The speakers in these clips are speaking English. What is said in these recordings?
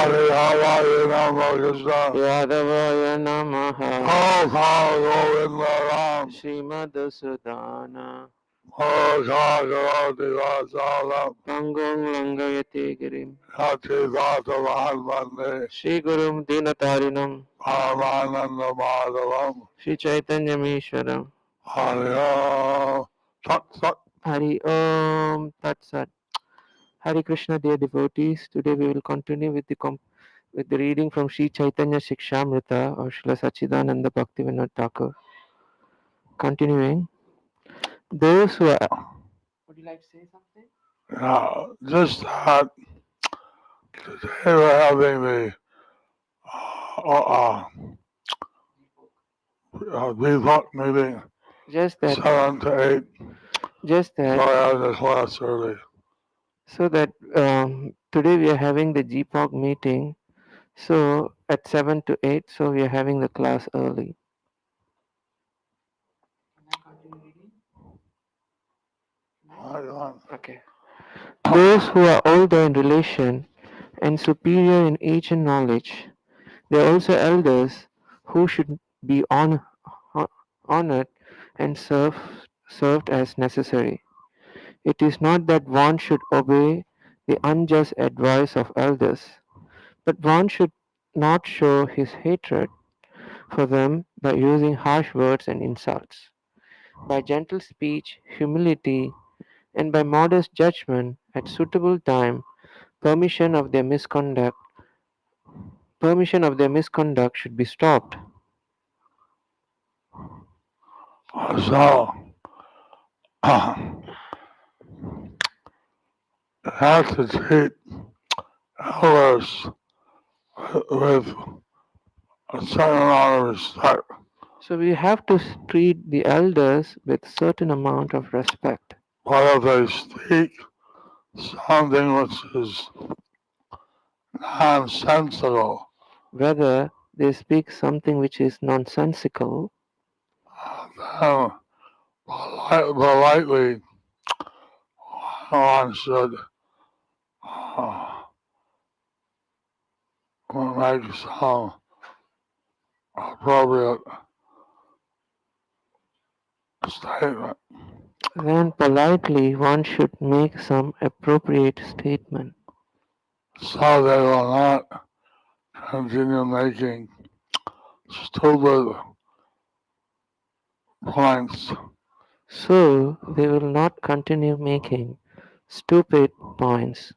Hare Rama Yadavaya Namaha Govindaram Srimadasudana Bhagavati Pangong Langayate Girim Yati Bhagavan Shri Gurum Dinatarinam Paramananda Madhavam Shri Chaitanyameshwaram Hare Tat Sat Hari Om Tat Sat. Hari Krishna, dear devotees. Today we will continue with the reading from Sri Chaitanya Shikshamrita of Srila Sachidananda Bhaktivinoda Thakur. Continuing, those who are. Would you like to say something? just that today we're having the Deepak meeting Just that. 7 to 8. Just So that. I had the class early. So that today we are having the GPOC meeting. So at 7 to 8. So we are having the class early. Can I continue reading? Okay. Those who are older in relation and superior in age and knowledge, they are also elders who should be honored and served as necessary. It is not that one should obey the unjust advice of elders, but one should not show his hatred for them by using harsh words and insults. By gentle speech, humility, and by modest judgment at suitable time, permission of their misconduct permission of their misconduct should be stopped. So, have to treat elders with a certain amount of respect. So we have to treat the elders with certain amount of respect. But if they speak something which is nonsensical, Whether they speak something which is nonsensical, then politely one should make some appropriate statement. then politely one should make some appropriate statement. So they will not continue making stupid points. So they will not continue making stupid points.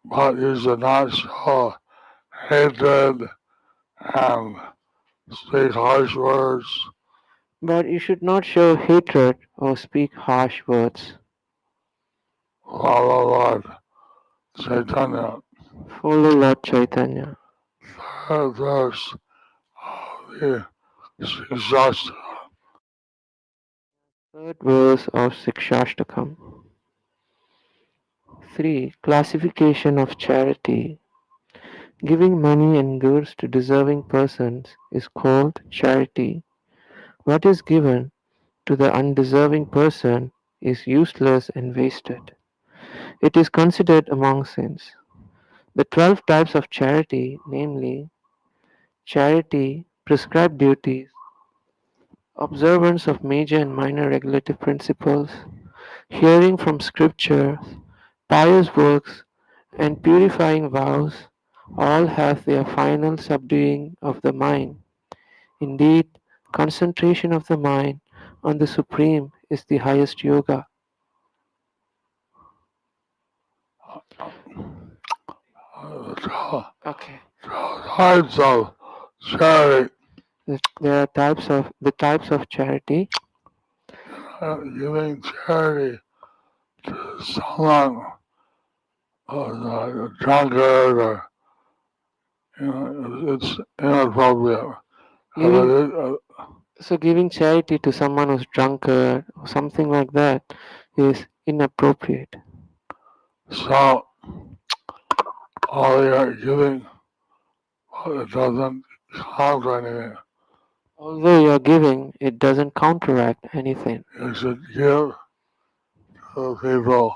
But you should not show hatred and speak harsh words. But you should not show hatred or speak harsh words. Follow Lord Chaitanya. Follow Lord Chaitanya. Third verse of the Shastra. Third verse of Sikshashtakam. 3. Classification of charity. Giving money and goods to deserving persons is called charity. What is given to the undeserving person is useless and wasted. It is considered among sins. The 12 types of charity, namely charity, prescribed duties, observance of major and minor regulative principles, hearing from scripture, pious works, and purifying vows, all have their final subduing of the mind. Indeed, concentration of the mind on the Supreme is the highest yoga. Okay. Types of charity. There are types of charity. Giving charity to someone who's a drunkard or it's inappropriate. Giving, so giving charity to someone who's drunkard or something like that is inappropriate. So all you're giving, it doesn't counter anything. Although you're giving, it doesn't counteract anything. You should give to the people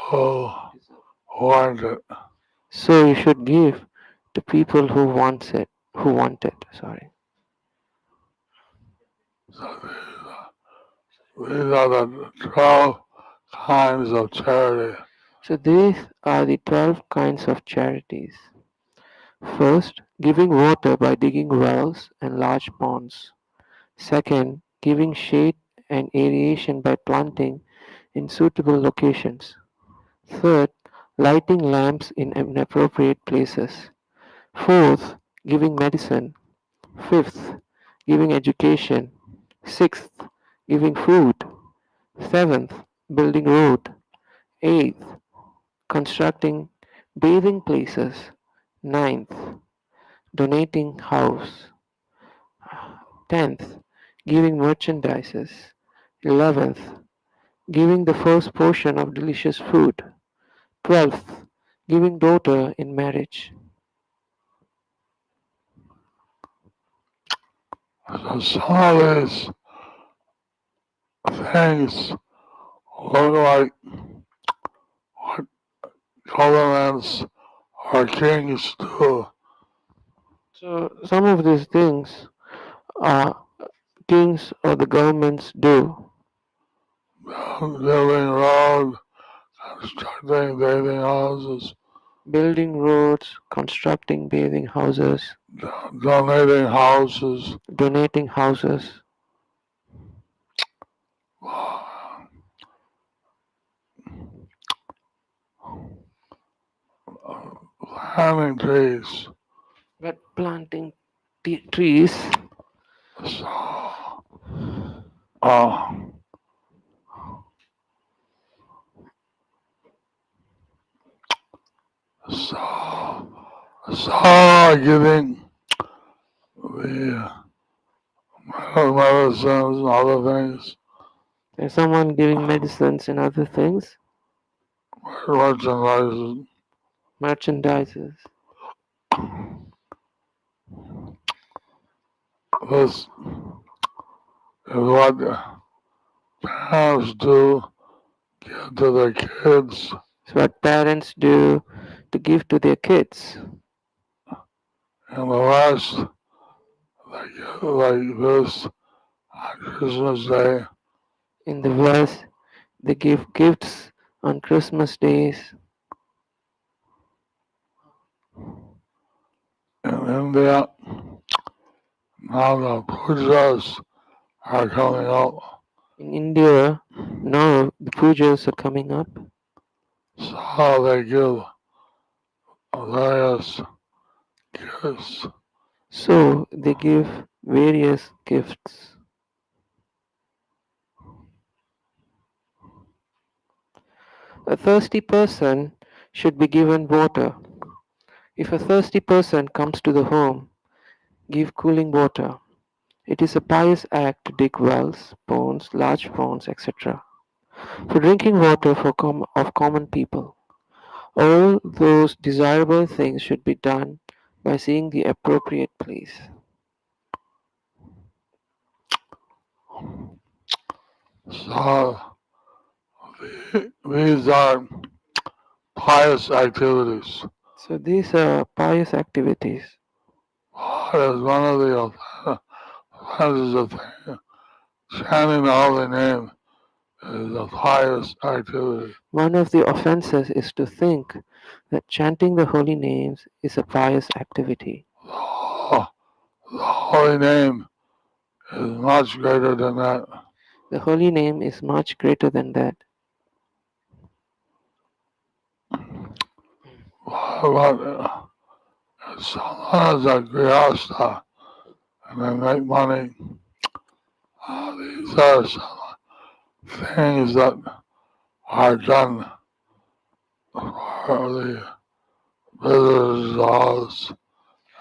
who want it. So you should give to people who want it. Sorry. So these are the 12 kinds of charity. So these are the 12 kinds of charities. First, giving water by digging wells and large ponds. Second, giving shade and aeration by planting in suitable locations. Third, lighting lamps in inappropriate places. Fourth, giving medicine. Fifth, giving education. Sixth, giving food. Seventh, building road. Eighth, constructing bathing places. Ninth, donating house. 10th, giving merchandises. 11th, giving the first portion of delicious food. 12th, giving daughter in marriage. So some of these things look like what governments or kings do. So some of these things kings or the governments do. Building roads, constructing bathing houses, Building roads, constructing bathing houses, donating houses, donating houses, planting trees. but planting trees. So, uh, so, giving the medicines and other things, There's someone giving medicines and other things, merchandise. merchandises. This is what the parents do, give to their kids. It's what parents do to give to their kids. And the rest, they give like this on Christmas Day. In the West, they give gifts on Christmas days. In India, now the pujas are coming up. In India, now the pujas are coming up, So they give various gifts. so they give various gifts. A thirsty person should be given water. If a thirsty person comes to the home, give cooling water. It is a pious act to dig wells, ponds, large ponds, etc. for drinking water of common people. All those desirable things should be done by seeing the appropriate place. So these are pious activities. So these are pious activities. What is one of the offenses of chanting the holy name is a pious activity. One of the offenses is to think that chanting the holy names is a pious activity. The holy name is much greater than that. The holy name is much greater than that. But someone is a grihasta and they make money. These are some things that are done for the visitors' laws,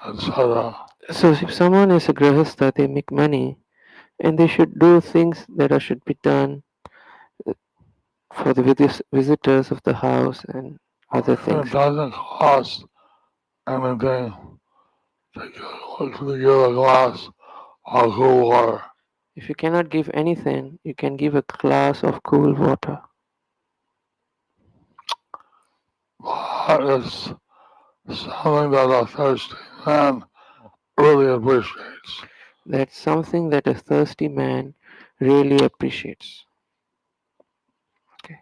etc. So if someone is a grihastha, they make money and they should do things that should be done for the visitors of the house and other It things. doesn't cost anything to give a glass of cool water. If you cannot give anything, you can give a glass of cool water. But it's something that a thirsty man really appreciates. That's something that a thirsty man really appreciates. Okay.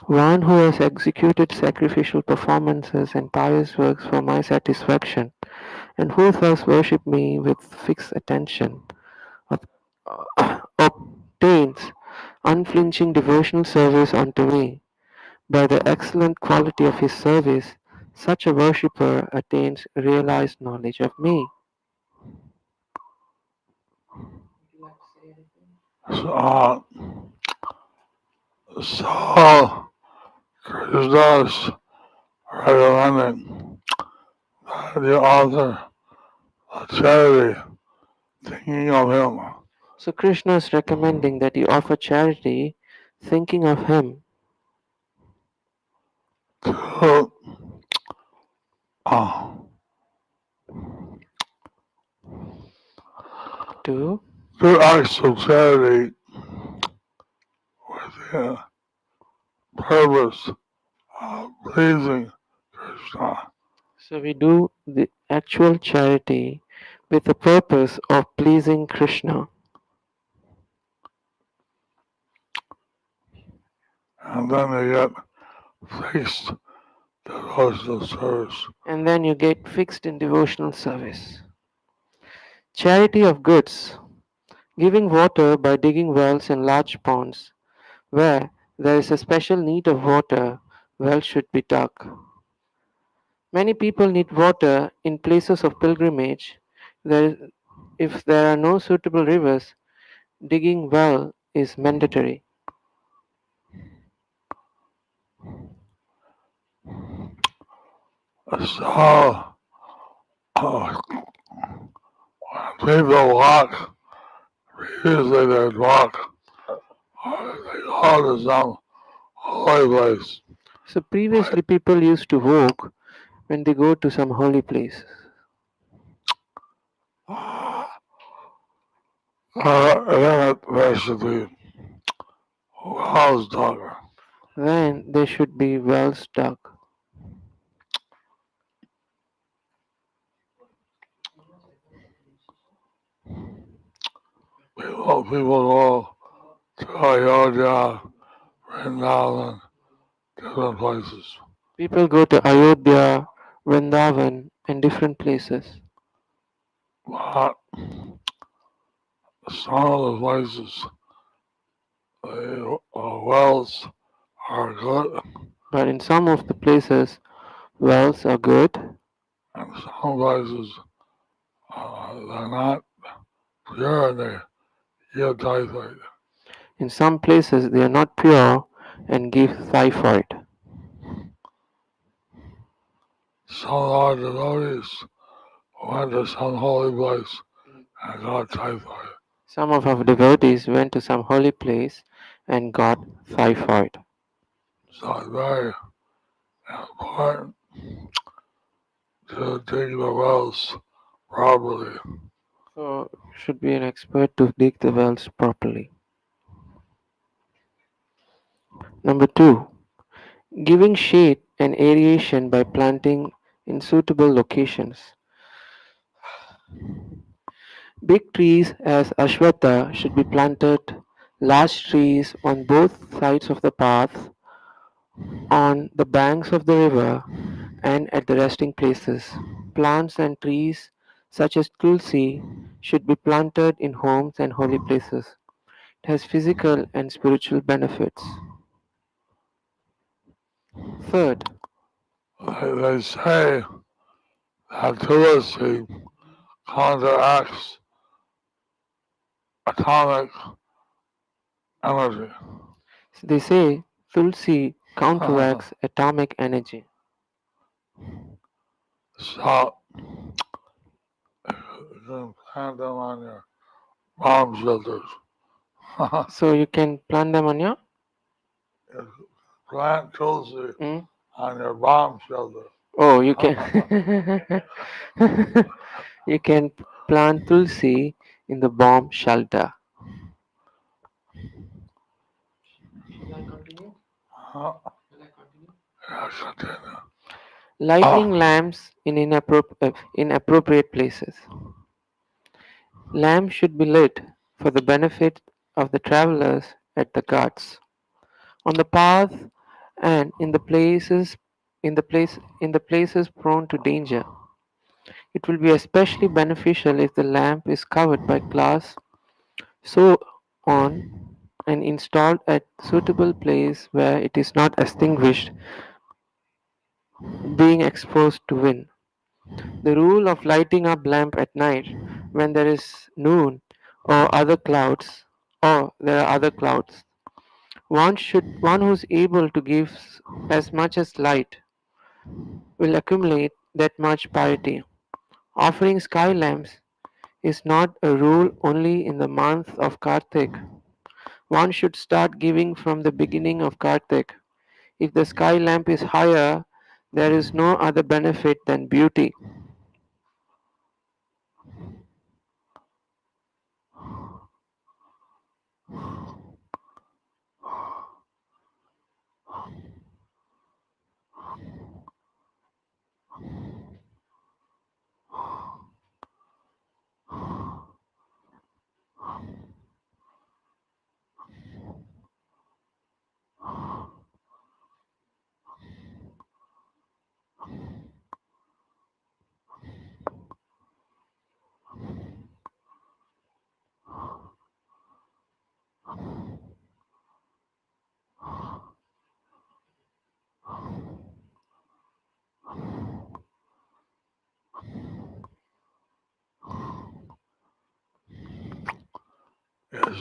One who has executed sacrificial performances and pious works for my satisfaction, and who thus worship me with fixed attention, ob- obtains unflinching devotional service unto me. By the excellent quality of his service, such a worshipper attains realized knowledge of me. So, so Krishna's recommending that the author of charity thinking of him So Krishna is recommending that you offer charity thinking of him to uh, to do acts of charity with the purpose of pleasing Krishna. so we do the actual charity with the purpose of pleasing Krishna. And then they get fixed devotional service. And then you get fixed in devotional service. Charity of goods. Giving water by digging wells in large ponds. Where there is a special need of water, wells should be dug. Many people need water in places of pilgrimage. There, if there are no suitable rivers, digging well is mandatory. So, uh, people walk, usually they walk, they go to some holy place. So previously people used to walk when they go to some holy place. Then there should be wells dug. Then there should be wells dug. People go to Ayodhya, Vrindavan, different places. People go to Ayodhya, Vrindavan, and different places. But some of the places, the wells are good, But in some of the places, wells are good. and some places they're not pure and they give typhoid. In some places, they are not pure and give typhoid. Some of our devotees went to some holy place and got typhoid. Some of our devotees went to some holy place and got typhoid. So it's very important to dig the wells properly. So, should be an expert to dig the wells properly. Number two, giving shade and aeration by planting in suitable locations. Big trees as ashwatha should be planted, large trees on both sides of the path, on the banks of the river, and at the resting places. Plants and trees such as tulsi should be planted in homes and holy places. It has physical and spiritual benefits. Third, They say that Tulsi counteracts atomic energy. they say tulsi counteracts atomic energy. So you can plant them on your bomb shelters. So you can plant them on your Plant Tulsi mm? on your bomb shelter. Oh, you can you can plant tulsi in the bomb shelter. Yeah, continue. Lighting lamps in inappropriate places. Lamps should be lit for the benefit of the travelers at the ghats, on the path, and in the places prone to danger. It will be especially beneficial if the lamp is covered by glass, so on, and installed at suitable place where it is not extinguished, being exposed to wind. The rule of lighting up lamp at night when there is noon or other clouds or there are other clouds. One who's able to give as much as light will accumulate that much piety. Offering sky lamps is not a rule only in the month of Kartik. One should start giving from the beginning of Kartik. If the sky lamp is higher, there is no other benefit than beauty.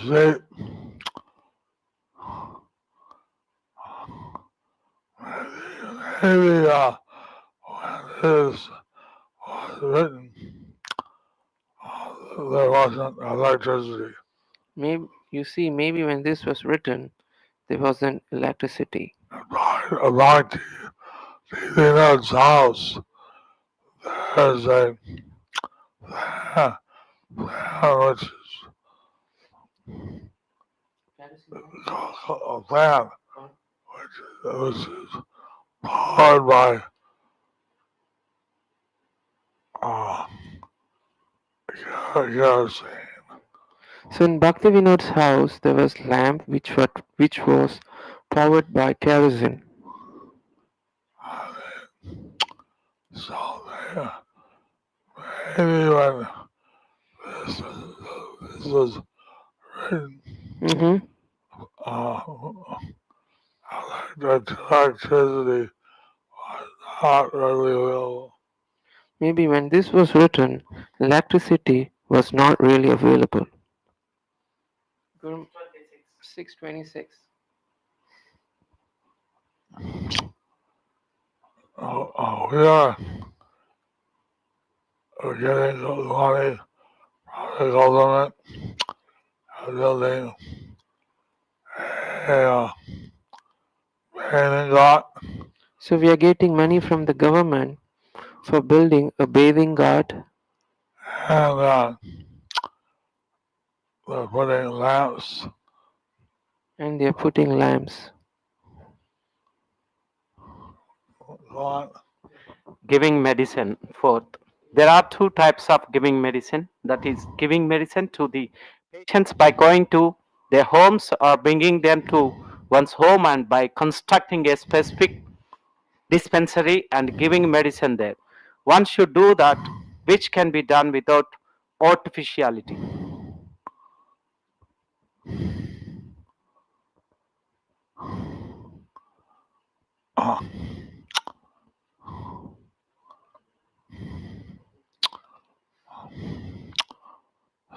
is it maybe when this was written, there wasn't electricity. Maybe you see, maybe when this was written, there wasn't electricity. About Tina's house, there's a fan, which is a fan, which is powered by uh, kerosene. So in Bhaktivinod's house, there was lamp which was powered by kerosene. So maybe when this, this was written, hmm uh, electricity was not really available. Maybe when this was written, electricity was not really available. 626. We are getting the money from the government, building a painting lot, So we are getting money from the government for building a bathing ghat, and they're putting lamps and they are putting lamps. on. Giving medicine. Fourth, there are two types of giving medicine, that is, giving medicine to the patients by going to their homes or bringing them to one's home and by constructing a specific dispensary and giving medicine there. One should do that, which can be done without artificiality. Uh,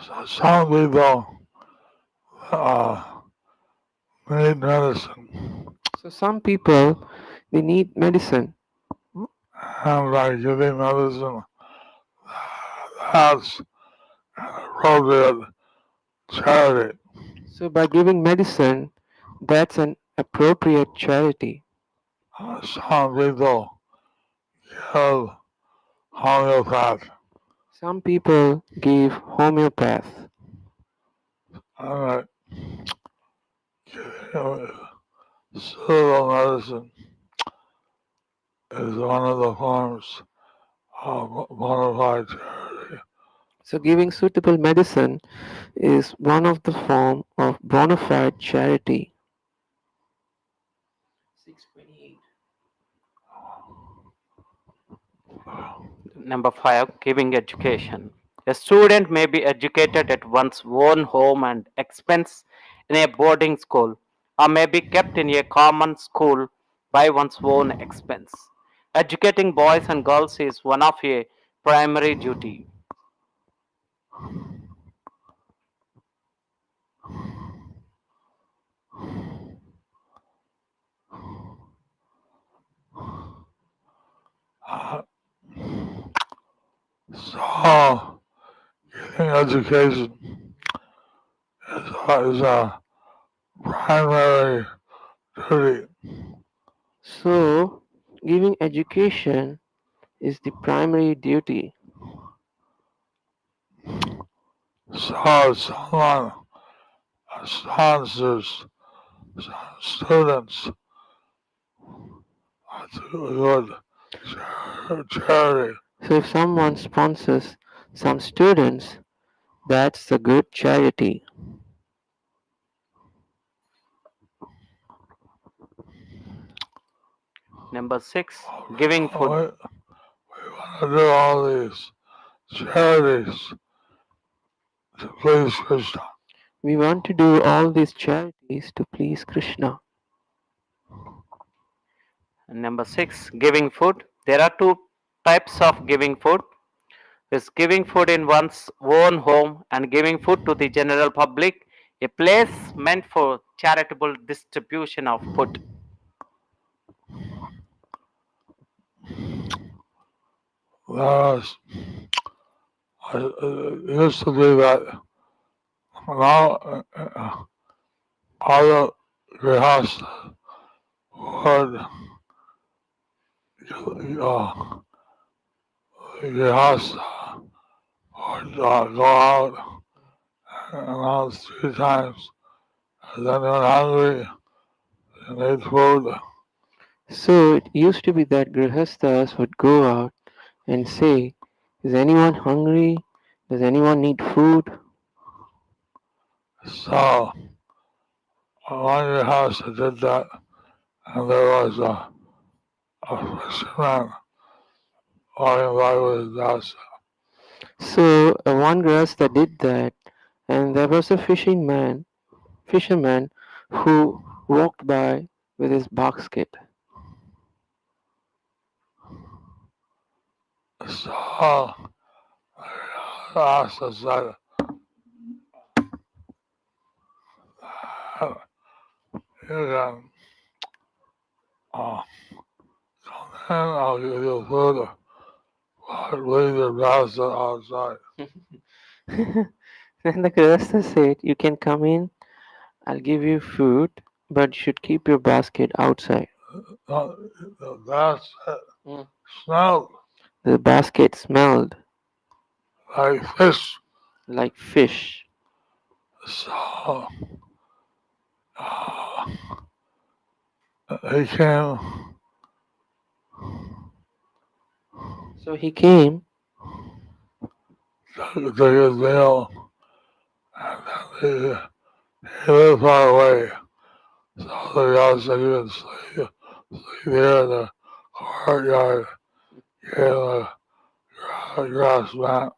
so some people uh, need medicine, So some people they need medicine, and by giving medicine, that's appropriate charity. so by giving medicine, that's an appropriate charity. Some people give homeopath. Some people give homeopath. Alright, giving pseudo medicine is one of the forms of bona fide charity. So, giving suitable medicine is one of the form of bona fide charity. 628. Number 5, giving education. A student may be educated at one's own home and expense in a boarding school, or may be kept in a common school by one's own expense. Educating boys and girls is one of a primary duty. Uh, so, getting education is a primary duty. So, giving education is the primary duty. So, someone sponsors students to good charity. So, if someone sponsors some students, that's a good charity. Number 6, giving food. We want to do all these charities to please Krishna. We want to do all these charities to please Krishna. Number 6, giving food. There are two types of giving food. Is giving food in one's own home and giving food to the general public, a place meant for charitable distribution of food. There's, it used to be that now other grihastas would grihasta would go out and announce 3 times. Is anyone hungry? And eat food. So, it used to be that grihasthas would go out and say, is anyone hungry? Does anyone need food? So one grihasta did that, and there was a fisherman walking by with his dasa. So, one grihastha did that, and there was a fisherman who walked by with his basket. So Rasa said, you can come in, I'll give you food, but leave your basket outside. Then the grihastha said, you can come in, I'll give you food, but you should keep your basket outside. The basket Mm. smelled The basket smelled like fish. like fish. So uh, he came So he came to his meal, and then he lived far away. So the guy said he would sleep there in the courtyard, get a grass mat.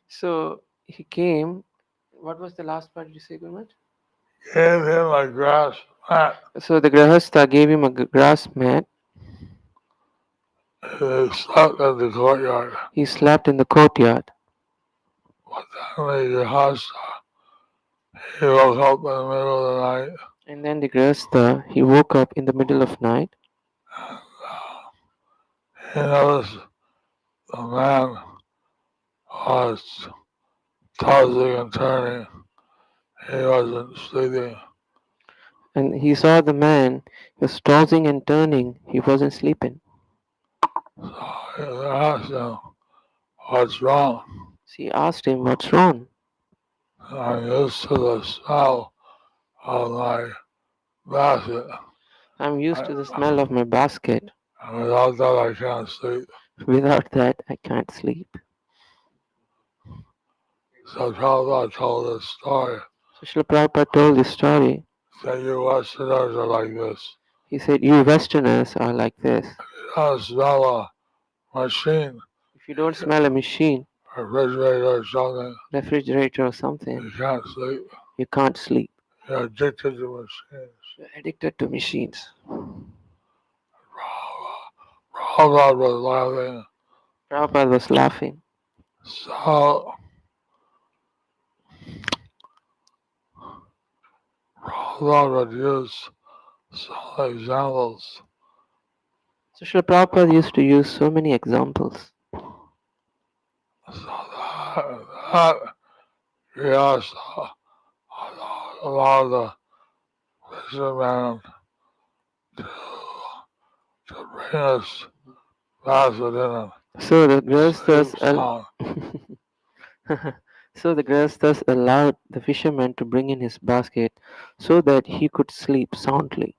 So he came. What was the last part you say, Gurmat? Gave him a grass mat. So the grahastha gave him a grass mat. He slept in the courtyard. He slept in the courtyard. But then the house, he woke up in the middle of the night. And then the grahastha, he woke up in the middle of night. And he noticed the man was tossing and turning. He wasn't sleeping. And he saw the man was tossing and turning. He wasn't sleeping. So he asked him, what's wrong? So he asked him, what's wrong? I'm used to the smell of my basket. I'm used to the smell of my basket. And without that, I can't sleep. Without that, I can't sleep. So Prabhupada told this story So Srila Prabhupada told this story. that you Westerners are like this. He said, you Westerners are like this. You don't smell a machine, If you don't smell a machine, refrigerator or something, refrigerator or something, you can't sleep. you can't sleep. You're addicted to machines. You're addicted to machines. Prabhupada was laughing. Prabhupada was laughing. So Prabhupada would use some examples. So Srila Prabhupada used to use so many examples. So that yes, allow the fisherman to bring us basket in and So the sleep Grihasthas sound. so the Grihasthas allowed the fisherman to bring in his basket so that he could sleep soundly.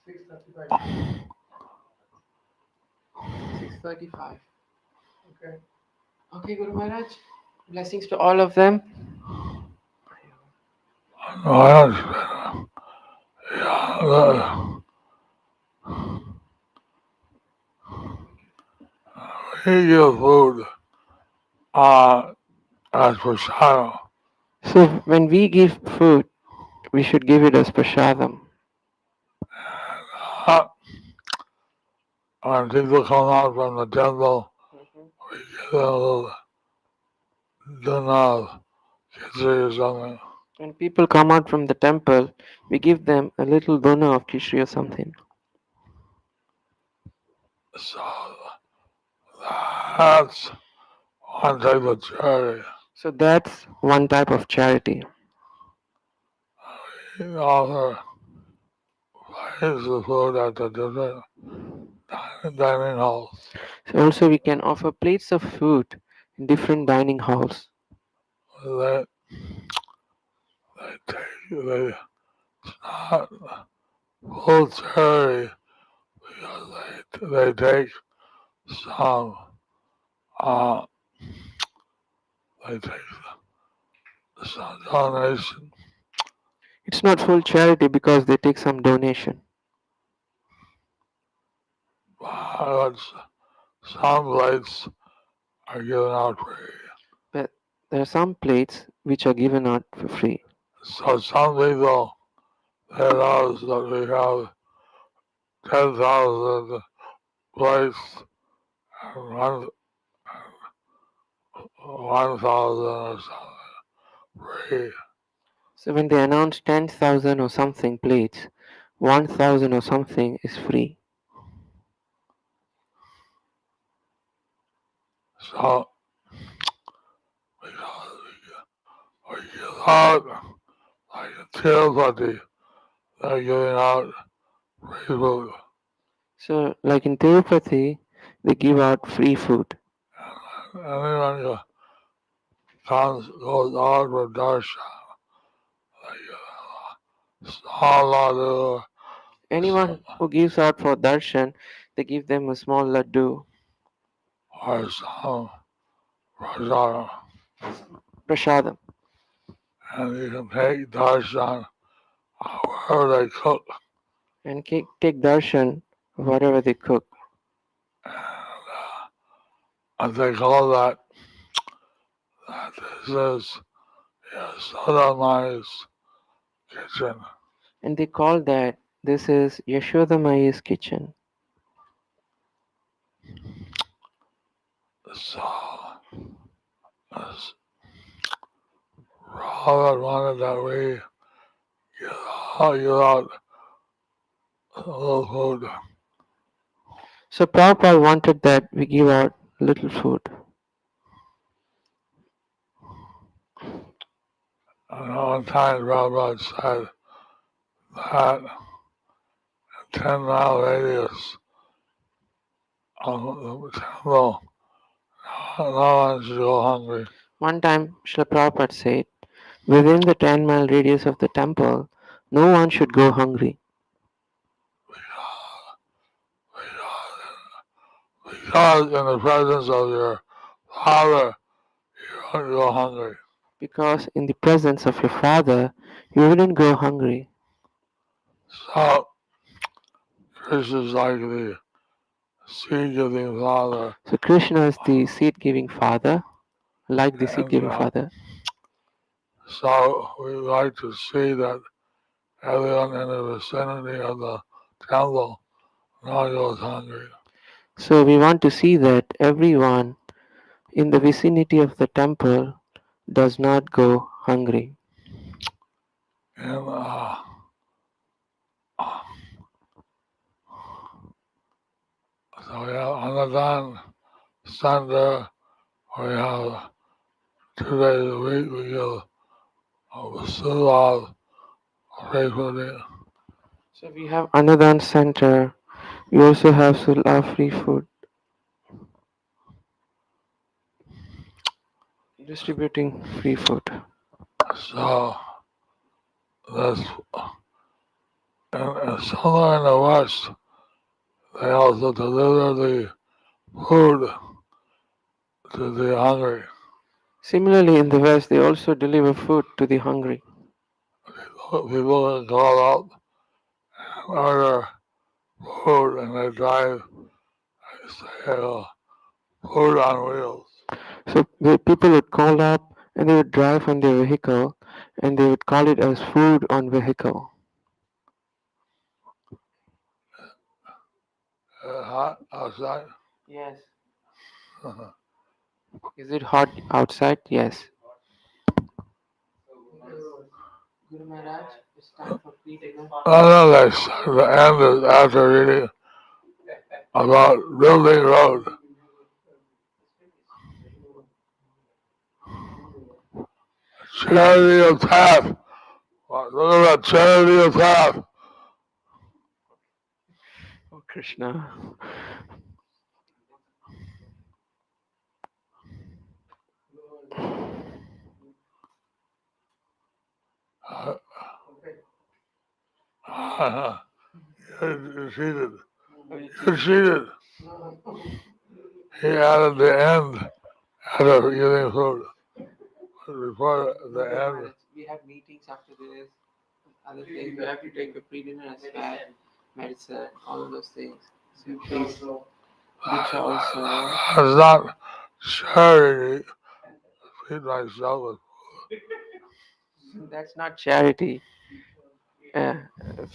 $6:35. $6:35. Okay. Okay, Guru Maharaj. Blessings to all of them. No, I understand. Yeah, we give food as prasadam. So when we give food, we should give it as prasadam. Uh, when people come out from the temple, we give them a little dinner, khichdi or something. When people come out from the temple, we give them a little dona of kishri or something. So that's one type of charity. So that's one type of charity. We offer plates of food at the different dining halls. So also we can offer plates of food in different dining halls. They, they it's not full charity because they take some, uh, they take some donation. It's not full charity because they take some donation. But some plates are given out free. But there are some plates which are given out for free. So some people, they know that we have 10,000 plates and 1,000 or something free. So when they announce 10,000 or something plates, 1,000 or something is free. So because we give out like a Tirupati, they're giving out free food. So like in Tirupati, they give out free food. Anyone who comes goes out for darshan, like small laddu, Anyone who gives out for darshan, they give them a small laddu, or some prasadam, prasadam, and you can take darshan wherever they cook. and take darshan whatever they cook. And they call that this is Yasodamai's kitchen. And they call that this is Yashoda Mai's kitchen. So, Robert wanted that we give out a little food. So Prabhupada wanted that we give out little food. And one time Robert said that 10-mile radius the temple, no one should go hungry. One time, Srila Prabhupada said, within the 10-mile radius of the temple, no one should go hungry. Because in the presence of your father, you won't go hungry. Because in the presence of your father, you wouldn't go hungry. So, Krishna is like the seed-giving father. So Krishna is the seed-giving father, like the And seed-giving father. so we like to see that everyone in the vicinity of the temple not goes hungry. So we want to see that everyone in the vicinity of the temple does not go hungry. And so we have Annadan Center. We have 2 days a week. We give Vasudhava frequently. So we have Annadan Center. We also have Sula free food. Distributing free food. So that's and somewhere in the West, they also deliver the food to the hungry. Similarly, in the West, they also deliver food to the hungry. People can call up and order food, and they drive, say, food on wheels. So the people would call up and they would drive on their vehicle and they would call it as food on vehicle. Hot outside. Yes. Is it hot outside? Yes. Guru Maharaj, it's time for free dinner. That's the end is after reading about building road. Charity of Taft. Look at that charity of Taft. Oh, Krishna. You're cheated. You're cheated. He added the end after giving food. Before the end. We have meetings after this. Other things, we have to take a pre-dinner as well, medicine, all of those things. So please, which also. It's not charity. Feed myself with That's not charity.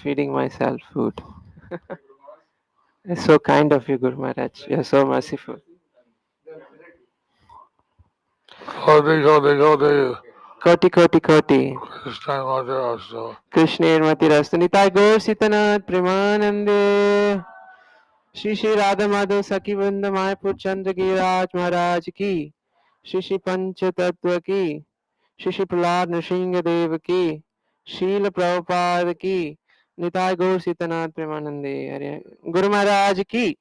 Feeding myself food. It's so kind of you, Guru Maharaj. You're so merciful. Koti. Koti, koti, koti. Krishna Mother also. Krishna Mati Rastanita Gaur Sitanath Premanande. Shri Shri Radha Madhav Saki Vrinda Mayapur Chandra Giriraj Maharaj ki. Shri Shri Pancha Tattva ki. Shri Shri Prahlad Nrsimha Dev ki. Srila Prabhupada ki. Nitai Gaur Sitanath Premanande. Guru Maharaj ki.